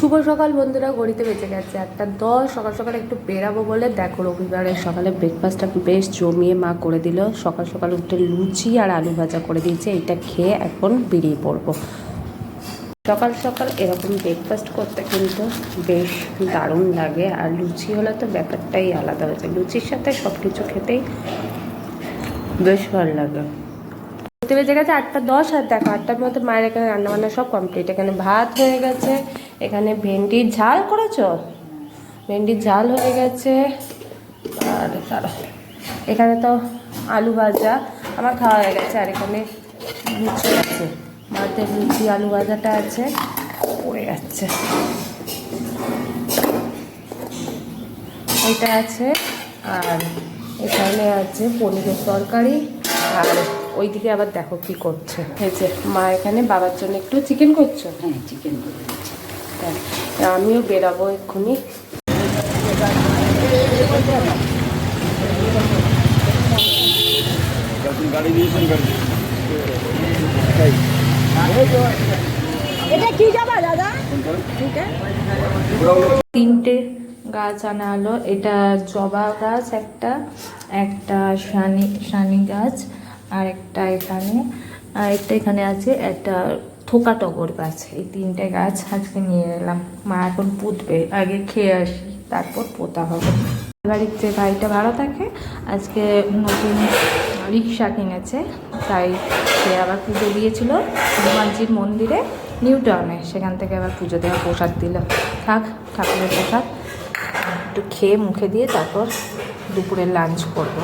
শুভ সকাল বন্ধুরা, ঘড়িতে বেঁচে গেছে 8:10। সকাল সকাল একটু বেরাবো বলে দেখো রবিবারের সকালে ব্রেকফাস্টটা বেশ জমিয়ে মা করে দিল। সকাল সকাল উঠে লুচি আর আলু ভাজা করে দিয়েছে, এইটা খেয়ে এখন বেরিয়ে পড়বো। সকাল সকাল এরকম ব্রেকফাস্ট করতে কিন্তু বেশ দারুণ লাগে, আর লুচি হলে তো ব্যাপারটাই আলাদা হয়েছে। লুচির সাথে সব কিছু খেতেই বেশ ভালো লাগে। ঘুরতে বেজে গেছে 8:10, আর দেখো 8টার মধ্যে মায়ের এখানে রান্নাবান্না সব কমপ্লিট। এখানে ভাত হয়ে গেছে, এখানে ভেন্ডির ঝাল করেছো, ভেন্ডির ঝাল হয়ে গেছে, আর তারা এখানে তো আলু ভাজা আমার খাওয়া হয়ে গেছে, আর এখানে লুচি আছে, ভাতের লুচি আলু ভাজাটা আছে পড়ে যাচ্ছে, এটা আছে, আর এখানে আছে পনিরের তরকারি। আর ওইদিকে আবার দেখো কি করছে, হয়েছে মা এখানে বাবার জন্য একটু চিকেন করছো। হ্যাঁ, চিকেন করছি। আমিও বেরাবো এক্ষুনি। তিনটে গাছ আনা হলো, এটা জবা গাছ একটা, একটা শানি গাছ, আর একটা এখানে, আর একটা এখানে আছে একটা থোকা টগর গাছ। এই তিনটে গাছ আজকে নিয়ে এলাম, মা এখন পুঁতবে, আগে খেয়ে আসি তারপর পোতা হবে। বাড়ির যে গাড়িটা ভাড়া থাকে আজকে নতুন রিক্সা কিনেছে, তাই সে আবার পুজো দিয়েছিল হনুমানজির মন্দিরে নিউ টাউনে, সেখান থেকে আবার পুজো দেওয়া প্রসাদ দিল। থাক, ঠাকুরের প্রসাদ একটু খেয়ে মুখে দিয়ে তারপর দুপুরের লাঞ্চ করবো।